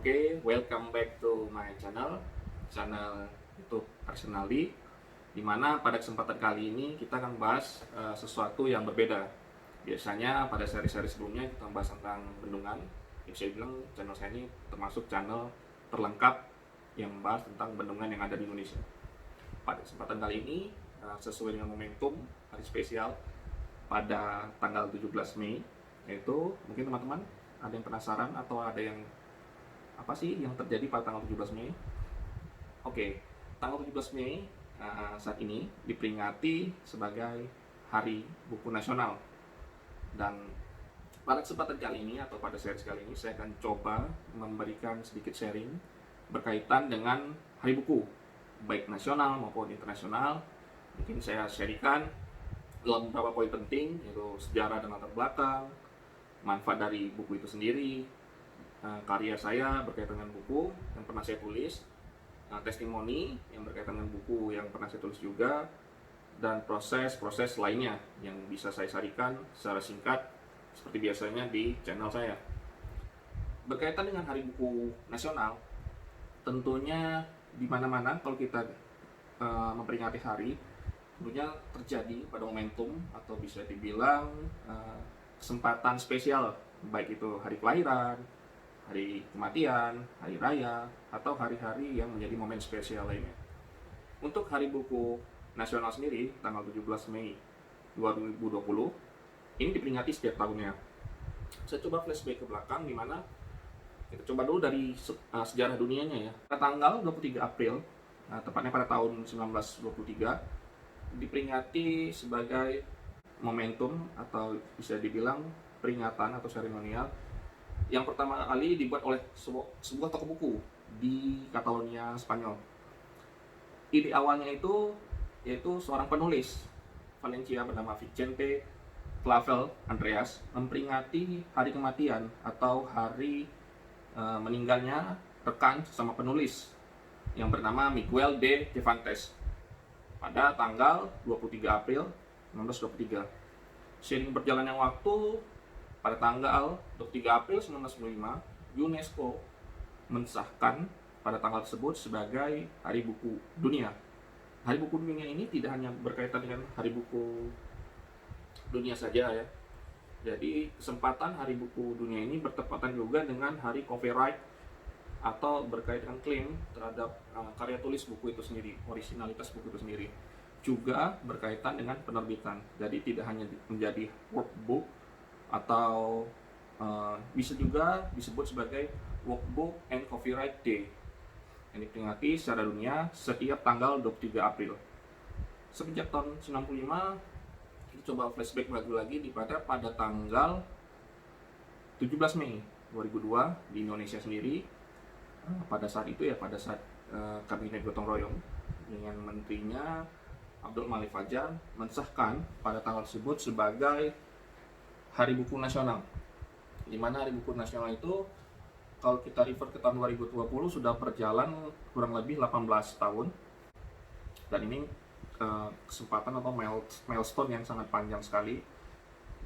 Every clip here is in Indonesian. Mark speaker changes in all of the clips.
Speaker 1: Oke, welcome back to my channel YouTube Arsenali. Dimana pada kesempatan kali ini kita akan bahas sesuatu yang berbeda. Biasanya pada seri-seri sebelumnya kita bahas tentang bendungan. Yang saya bilang channel saya ini termasuk channel terlengkap yang membahas tentang bendungan yang ada di Indonesia. Pada kesempatan kali ini sesuai dengan momentum hari spesial pada tanggal 17 Mei, yaitu mungkin teman-teman ada yang penasaran atau ada yang apa sih yang terjadi pada tanggal 17 Mei? Oke, tanggal 17 Mei saat ini diperingati sebagai Hari Buku Nasional. Dan pada kesempatan kali ini atau pada seri kali ini saya akan coba memberikan sedikit sharing berkaitan dengan Hari Buku, baik nasional maupun internasional. Mungkin saya sharingkan dalam beberapa poin penting, yaitu sejarah dan latar belakang, manfaat dari buku itu sendiri, karya saya berkaitan dengan buku yang pernah saya tulis, testimoni yang berkaitan dengan buku yang pernah saya tulis juga, dan proses-proses lainnya yang bisa saya sarikan secara singkat seperti biasanya di channel saya. Berkaitan dengan Hari Buku Nasional, tentunya di mana-mana kalau kita memperingati hari, tentunya terjadi pada momentum atau bisa dibilang kesempatan spesial, baik itu hari kelahiran, hari kematian, hari raya, atau hari-hari yang menjadi momen spesial lainnya. Untuk Hari Buku Nasional sendiri, tanggal 17 Mei 2020, ini diperingati setiap tahunnya. Saya coba flashback ke belakang, di mana kita coba dulu dari sejarah dunianya ya. Pada tanggal 23 April, tepatnya pada tahun 1923, diperingati sebagai momentum atau bisa dibilang peringatan atau seremonial yang pertama kali dibuat oleh sebuah toko buku di Catalonia, Spanyol. Ide awalnya itu yaitu seorang penulis Valencia bernama Vicente Clavel Andreas memperingati hari kematian atau hari meninggalnya rekan sesama penulis yang bernama Miguel de Cervantes pada tanggal 23 April 1923. Seiring berjalannya waktu, pada tanggal 23 April 1995, UNESCO mensahkan pada tanggal tersebut sebagai Hari Buku Dunia. Hari Buku Dunia ini tidak hanya berkaitan dengan Hari Buku Dunia saja ya. Jadi kesempatan Hari Buku Dunia ini bertepatan juga dengan Hari Copyright atau berkaitan dengan klaim terhadap karya tulis buku itu sendiri, originalitas buku itu sendiri. Juga berkaitan dengan penerbitan. Jadi tidak hanya menjadi workbook atau bisa juga disebut sebagai Workbook and Copyright Day yang diperingati secara dunia setiap tanggal 23 April. Semenjak tahun 95, kita coba flashback lagi pada tanggal 17 Mei 2002 di Indonesia sendiri. Pada saat itu ya, pada saat kabinet gotong royong dengan menterinya Abdul Malik Fajar mensahkan pada tanggal tersebut sebagai Hari Buku Nasional. Di mana Hari Buku Nasional itu kalau kita refer ke tahun 2020 sudah berjalan kurang lebih 18 tahun. Dan ini kesempatan atau milestone yang sangat panjang sekali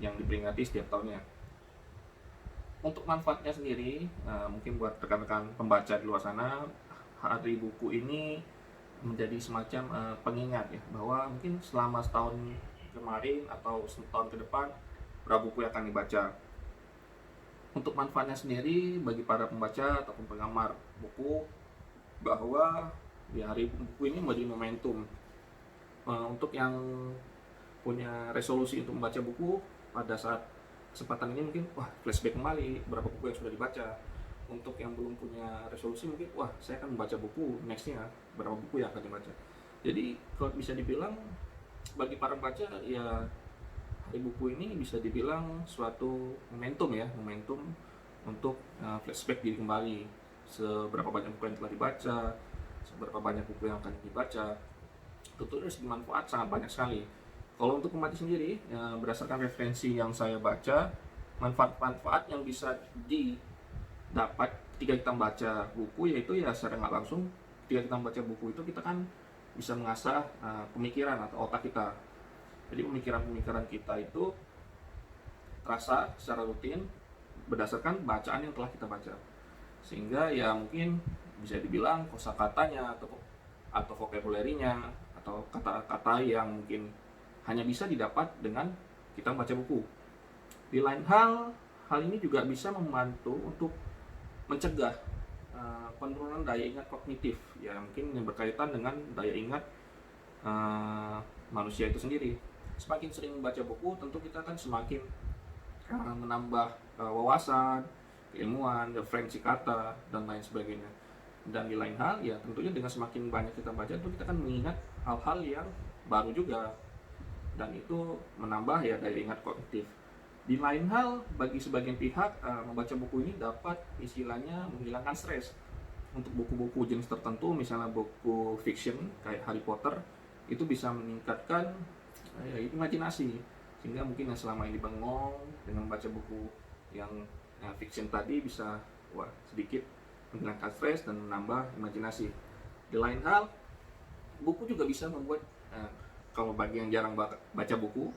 Speaker 1: yang diperingati setiap tahunnya. Untuk manfaatnya sendiri, mungkin buat rekan-rekan pembaca di luar sana, Hari Buku ini menjadi semacam pengingat ya, bahwa mungkin selama setahun kemarin atau setahun ke depan berapa buku yang akan dibaca. Untuk manfaatnya sendiri bagi para pembaca ataupun penggemar buku, bahwa di Hari Buku ini menjadi momentum untuk yang punya resolusi untuk membaca buku pada saat kesempatan ini mungkin flashback kembali berapa buku yang sudah dibaca. Untuk yang belum punya resolusi mungkin saya akan membaca buku nextnya berapa buku yang akan dibaca. Jadi kalau bisa dibilang bagi para pembaca ya, Hari Buku ini bisa dibilang suatu momentum ya, momentum untuk flashback diri kembali seberapa banyak buku yang telah dibaca, seberapa banyak buku yang akan dibaca. Tentu dari segi manfaat sangat banyak sekali. Kalau untuk pembaca sendiri ya, berdasarkan referensi yang saya baca, manfaat-manfaat yang bisa didapat ketika kita membaca buku yaitu ya secara nggak langsung, ketika kita membaca buku itu kita kan bisa mengasah pemikiran atau otak kita. Jadi pemikiran-pemikiran kita itu terasa secara rutin berdasarkan bacaan yang telah kita baca. sehingga ya mungkin bisa dibilang kosakatanya atau vocabulary-nya atau kata-kata yang mungkin hanya bisa didapat dengan kita membaca buku. Di lain hal ini juga bisa membantu untuk mencegah penurunan daya ingat kognitif, ya mungkin yang berkaitan dengan daya ingat manusia itu sendiri. Semakin sering membaca buku, tentu kita akan semakin menambah wawasan, keilmuan, referensi kata, dan lain sebagainya. Dan di lain hal, ya tentunya dengan semakin banyak kita baca, tentu kita akan mengingat hal-hal yang baru juga, dan itu menambah ya daya ingat kognitif. Di lain hal, bagi sebagian pihak, membaca buku ini dapat istilahnya menghilangkan stres. Untuk buku-buku jenis tertentu, misalnya buku fiction kayak Harry Potter, itu bisa meningkatkan imajinasi, sehingga mungkin yang selama ini bengong dengan membaca buku yang fiction tadi bisa sedikit menghilangkan stres dan menambah imajinasi. Di lain hal, buku juga bisa membuat kalau bagi yang jarang baca buku,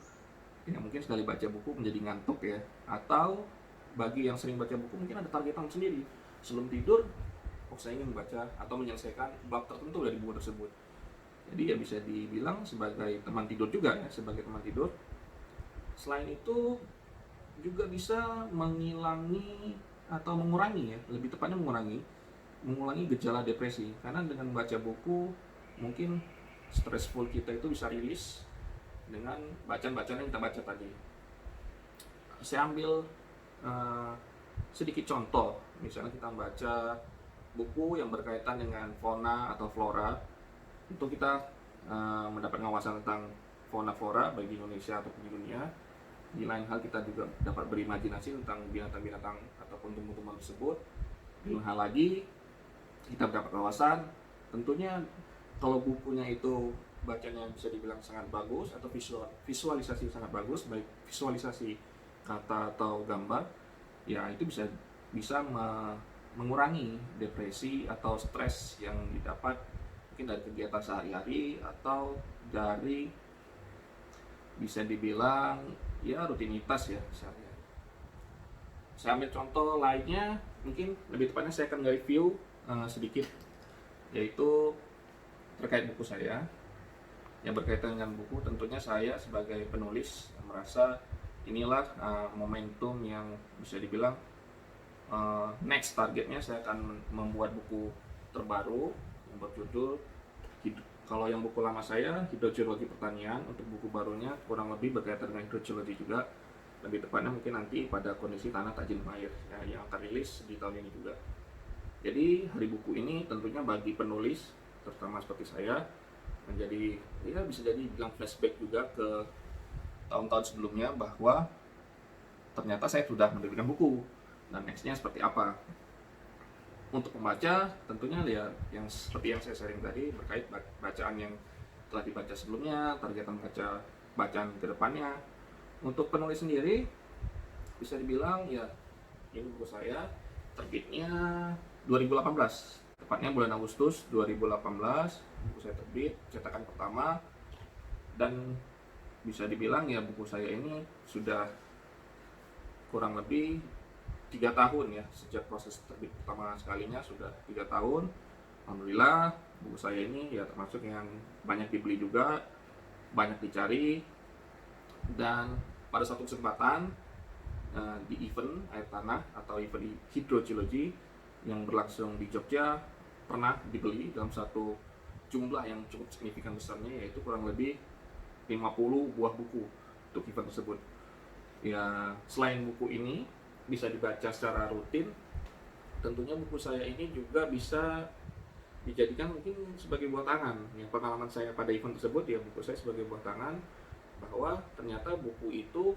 Speaker 1: ya mungkin sekali baca buku menjadi ngantuk ya, atau bagi yang sering baca buku mungkin ada targetan sendiri. Sebelum tidur, saya ingin membaca atau menyelesaikan bab tertentu dari buku tersebut. Jadi ya bisa dibilang sebagai teman tidur juga ya, sebagai teman tidur. Selain itu juga bisa mengurangi atau mengurangi ya, lebih tepatnya mengurangi gejala depresi, karena dengan membaca buku mungkin stressful kita itu bisa rilis dengan bacaan-bacaan yang kita baca tadi. Saya ambil sedikit contoh, misalnya kita membaca buku yang berkaitan dengan fauna atau flora, untuk kita mendapat wawasan tentang fauna flora bagi Indonesia ataupun di dunia. Di lain hal kita juga dapat berimajinasi tentang binatang-binatang ataupun tumbuh-tumbuhan tersebut. Di lain hal lagi kita mendapat wawasan. Tentunya kalau bukunya itu bacanya bisa dibilang sangat bagus atau visualisasi sangat bagus, baik visualisasi kata atau gambar, ya itu bisa mengurangi depresi atau stres yang didapat mungkin dari kegiatan sehari-hari atau dari bisa dibilang ya rutinitas ya misalnya. Saya ambil contoh lainnya, mungkin lebih tepatnya saya akan nge-review sedikit, yaitu terkait buku saya yang berkaitan dengan buku. Tentunya saya sebagai penulis merasa inilah momentum yang bisa dibilang next targetnya saya akan membuat buku terbaru yang berjudul, kalau yang buku lama saya Hidrogeologi Pertanian, untuk buku barunya kurang lebih berkaitan dengan hidrogeologi juga, lebih tepatnya mungkin nanti pada kondisi tanah tak jenuh air ya, yang akan rilis di tahun ini juga. Jadi hari buku ini tentunya bagi penulis terutama seperti saya menjadi ya bisa jadi bilang flashback juga ke tahun-tahun sebelumnya, bahwa ternyata saya sudah menerbitkan buku dan nextnya seperti apa. Untuk pembaca tentunya ya yang seperti yang saya sharing tadi berkait bacaan yang telah dibaca sebelumnya, targetan baca bacaan ke depannya. Untuk penulis sendiri bisa dibilang ya ini buku saya terbitnya 2018, tepatnya bulan Agustus 2018 buku saya terbit, cetakan pertama, dan bisa dibilang ya buku saya ini sudah kurang lebih 3 tahun ya, sejak proses terbit pertama sekalinya sudah 3 tahun. Alhamdulillah buku saya ini ya termasuk yang banyak dibeli juga, banyak dicari. Dan pada suatu kesempatan di event air tanah atau event hidrogeologi yang berlangsung di Jogja, pernah dibeli dalam satu jumlah yang cukup signifikan besarnya, yaitu kurang lebih 50 buah buku untuk event tersebut. Ya selain buku ini bisa dibaca secara rutin, tentunya buku saya ini juga bisa dijadikan mungkin sebagai buah tangan. Yang pengalaman saya pada event tersebut ya buku saya sebagai buah tangan, bahwa ternyata buku itu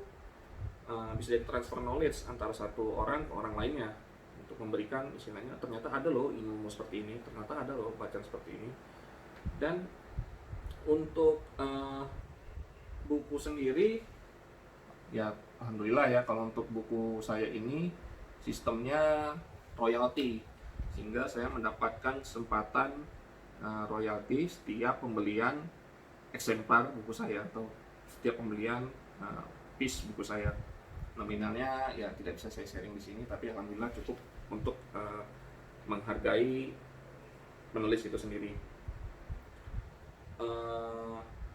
Speaker 1: bisa jadi transfer knowledge antara satu orang ke orang lainnya, untuk memberikan istilahnya ternyata ada loh ilmu seperti ini, ternyata ada loh bacaan seperti ini. Dan untuk buku sendiri ya alhamdulillah ya, kalau untuk buku saya ini sistemnya royalti, sehingga saya mendapatkan kesempatan royalti setiap pembelian eksemplar buku saya atau setiap pembelian piece buku saya. Nominalnya ya tidak bisa saya sharing di sini, tapi alhamdulillah cukup untuk menghargai penulis itu sendiri.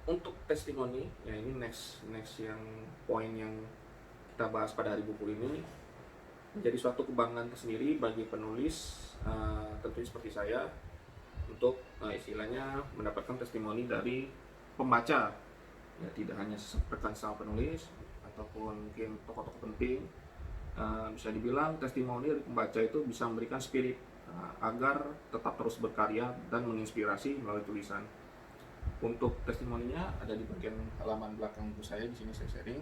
Speaker 1: Untuk testimoni, ya ini next yang poin yang kita bahas pada hari buku ini, menjadi suatu kebanggaan tersendiri bagi penulis, tentunya seperti saya, untuk istilahnya mendapatkan testimoni dari pembaca, ya tidak hanya rekan sama penulis ataupun mungkin tokoh-tokoh penting. Bisa dibilang testimoni dari pembaca itu bisa memberikan spirit agar tetap terus berkarya dan menginspirasi melalui tulisan. Untuk testimoninya ada di bagian halaman belakang buku saya, di sini saya sharing.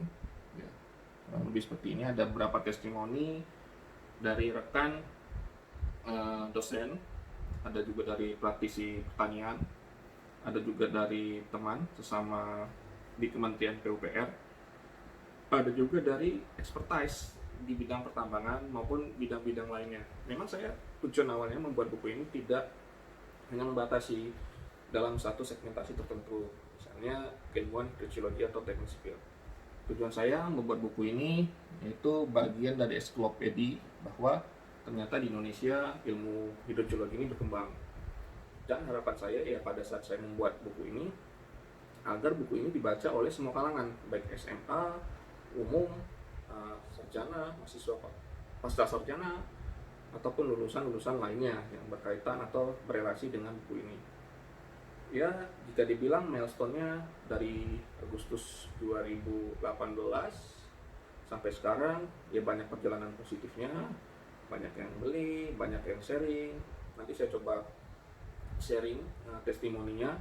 Speaker 1: Ya, lebih seperti ini, ada beberapa testimoni dari rekan dosen, ada juga dari praktisi pertanian, ada juga dari teman sesama di Kementerian PUPR, ada juga dari expertise di bidang pertambangan maupun bidang-bidang lainnya. Memang saya tujuan awalnya membuat buku ini tidak hanya membatasi dalam satu segmentasi tertentu, misalnya keilmuan, geologi atau teknik sipil. Tujuan saya membuat buku ini yaitu bagian dari ensiklopedi bahwa ternyata di Indonesia ilmu hidrogeologi ini berkembang. Dan harapan saya ya pada saat saya membuat buku ini, agar buku ini dibaca oleh semua kalangan, baik SMA, umum, sarjana, mahasiswa pasca sarjana, ataupun lulusan-lulusan lainnya yang berkaitan atau berelasi dengan buku ini. Ya, jika dibilang milestone-nya dari Agustus 2018 sampai sekarang, ya banyak perjalanan positifnya, banyak yang beli, banyak yang sharing. Nanti saya coba sharing testimoninya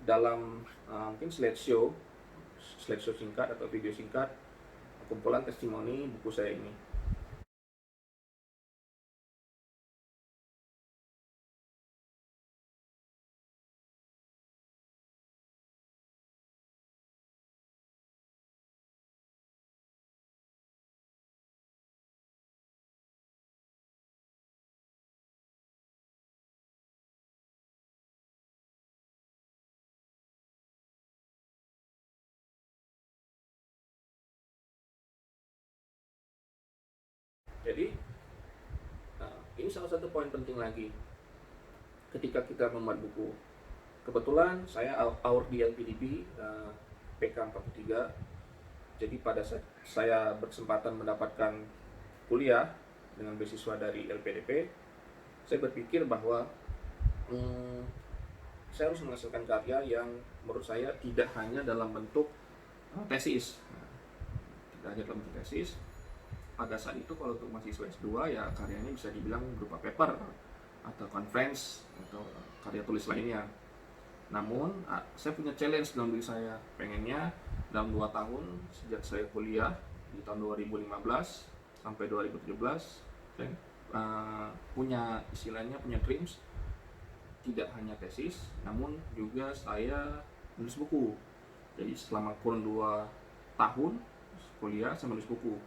Speaker 1: dalam mungkin slideshow singkat atau video singkat kumpulan testimoni buku saya ini. Jadi ini salah satu poin penting lagi ketika kita membuat buku. Kebetulan saya award di LPDP PK43. Jadi pada saat saya berkesempatan mendapatkan kuliah dengan beasiswa dari LPDP, saya berpikir bahwa saya harus menghasilkan karya yang menurut saya tidak hanya dalam bentuk tesis. Tidak hanya dalam bentuk tesis. Pada saat itu kalau untuk mahasiswa S2 ya karyanya bisa dibilang berupa paper atau conference atau karya tulis lainnya. Namun saya punya challenge dalam diri saya, pengennya dalam 2 tahun sejak saya kuliah di tahun 2015 sampai 2017 saya punya dreams, tidak hanya tesis namun juga saya menulis buku. Jadi selama kurun 2 tahun kuliah saya menulis buku,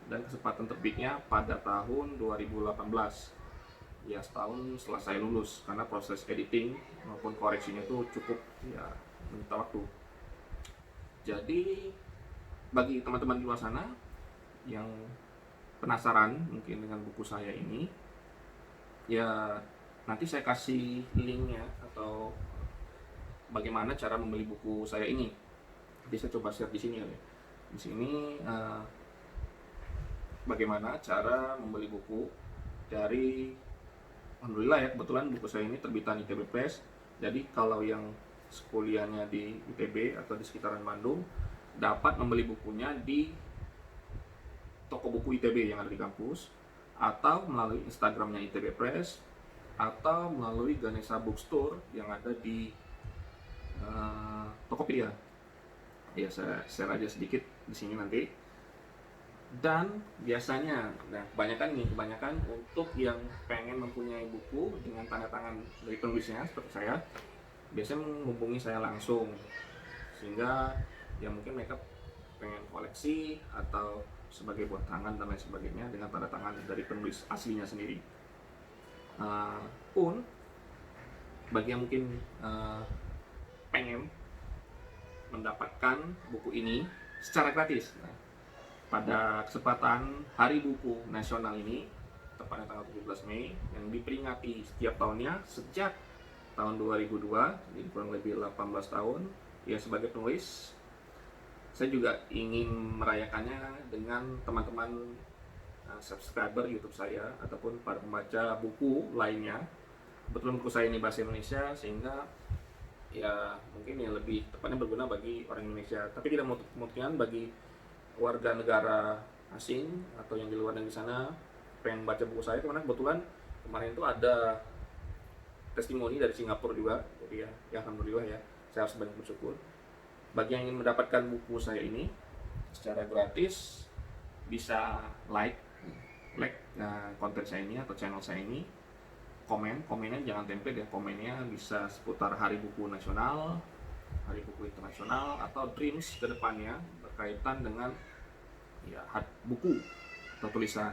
Speaker 1: dan kesempatan terbitnya pada tahun 2018, ya setahun setelah saya lulus, karena proses editing maupun koreksinya itu cukup ya menyita waktu. Jadi bagi teman-teman di luar sana yang penasaran mungkin dengan buku saya ini, ya nanti saya kasih linknya atau bagaimana cara membeli buku saya ini. Jadi saya coba share di sini ya. Di sini bagaimana cara membeli buku dari, alhamdulillah ya kebetulan buku saya ini terbitan ITB Press. Jadi kalau yang kuliahnya di ITB atau di sekitaran Bandung dapat membeli bukunya di toko buku ITB yang ada di kampus, atau melalui Instagramnya ITB Press, atau melalui Ganesha Bookstore yang ada di Tokopedia. Ya saya share aja sedikit di sini nanti. Dan biasanya, kebanyakan untuk yang pengen mempunyai buku dengan tanda tangan dari penulisnya seperti saya, biasanya menghubungi saya langsung, sehingga ya mungkin mereka pengen koleksi atau sebagai buat tangan dan lain sebagainya dengan tanda tangan dari penulis aslinya sendiri. Pun bagi yang mungkin pengen mendapatkan buku ini secara gratis, pada kesempatan Hari Buku Nasional ini, tepatnya tanggal 17 Mei, yang diperingati setiap tahunnya sejak tahun 2002, jadi kurang lebih 18 tahun. Ya, sebagai penulis, saya juga ingin merayakannya dengan teman-teman subscriber YouTube saya ataupun para pembaca buku lainnya. Kebetulan buku saya ini bahasa Indonesia, sehingga ya mungkin yang lebih tepatnya berguna bagi orang Indonesia, tapi tidak menutup kemungkinan bagi warga negara asing atau yang di luar negeri sana pengen baca buku saya, karena kebetulan kemarin itu ada testimoni dari Singapura juga. Jadi ya alhamdulillah ya, saya harus banyak bersyukur. Bagi yang ingin mendapatkan buku saya ini secara gratis, bisa like konten saya ini atau channel saya ini. Komennya jangan template ya, komennya bisa seputar Hari Buku Nasional, Hari Buku Internasional, atau dreams ke depannya berkaitan dengan ya buku atau tulisan.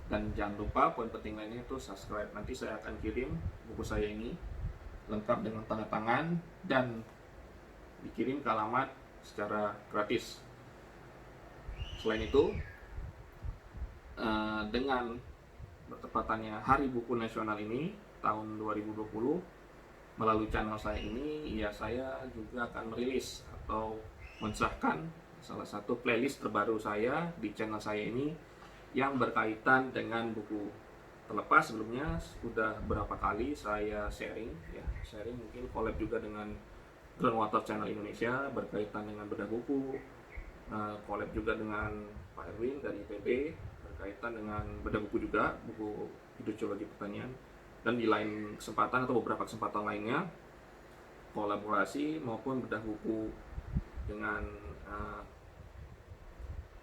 Speaker 1: Dan jangan lupa poin penting lainnya itu subscribe. Nanti saya akan kirim buku saya ini lengkap dengan tanda tangan dan dikirim ke alamat secara gratis. Selain itu, dengan bertepatannya Hari Buku Nasional ini tahun 2020, melalui channel saya ini ya saya juga akan merilis atau mensahkan salah satu playlist terbaru saya di channel saya ini yang berkaitan dengan buku. Terlepas sebelumnya sudah berapa kali saya sharing mungkin collab juga dengan Groundwater Channel Indonesia berkaitan dengan bedah buku, collab juga dengan Pak Erwin dari IPB berkaitan dengan bedah buku juga, buku hidrologi pertanian, dan di lain kesempatan atau beberapa kesempatan lainnya kolaborasi maupun bedah buku dengan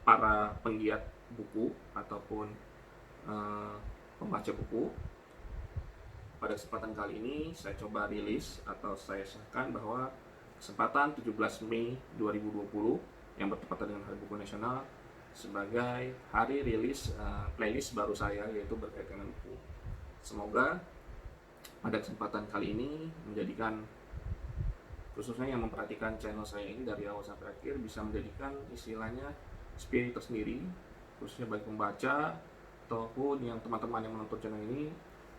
Speaker 1: para penggiat buku ataupun pembaca buku. Pada kesempatan kali ini saya coba rilis atau saya sahkan bahwa kesempatan 17 Mei 2020 yang bertepatan dengan Hari Buku Nasional sebagai hari rilis playlist baru saya, yaitu berkaitan dengan buku. Semoga pada kesempatan kali ini menjadikan, khususnya yang memperhatikan channel saya ini dari awal sampai akhir, bisa menjadikan istilahnya spirit tersendiri, khususnya bagi pembaca ataupun yang teman-teman yang menonton channel ini,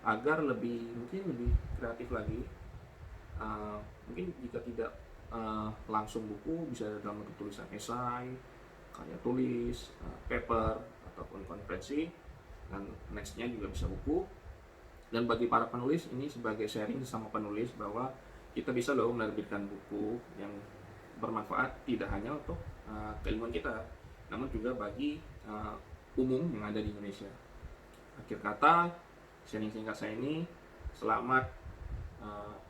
Speaker 1: agar mungkin lebih kreatif lagi. Mungkin jika tidak langsung buku, bisa dalam bentuk tulisan esai, karya tulis, paper, ataupun konferensi, dan nextnya juga bisa buku. Dan bagi para penulis ini sebagai sharing sesama penulis bahwa kita bisa loh menerbitkan buku yang bermanfaat tidak hanya untuk keilmuan kita, namun juga bagi umum yang ada di Indonesia. Akhir kata, sharing singkat saya ini, selamat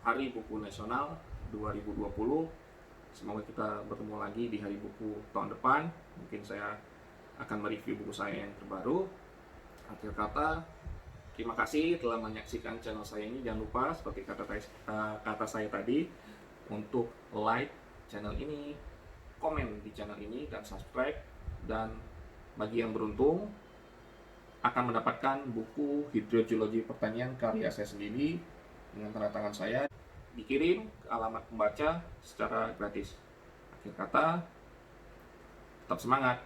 Speaker 1: Hari Buku Nasional 2020. Semoga kita bertemu lagi di Hari Buku tahun depan. Mungkin saya akan mereview buku saya yang terbaru. Akhir kata, terima kasih telah menyaksikan channel saya ini. Jangan lupa seperti kata saya tadi, untuk like channel ini, komen di channel ini, dan subscribe. Dan bagi yang beruntung akan mendapatkan buku hidrogeologi pertanian karya saya sendiri dengan tanda tangan saya, dikirim ke alamat pembaca secara gratis. Akhir kata, tetap semangat.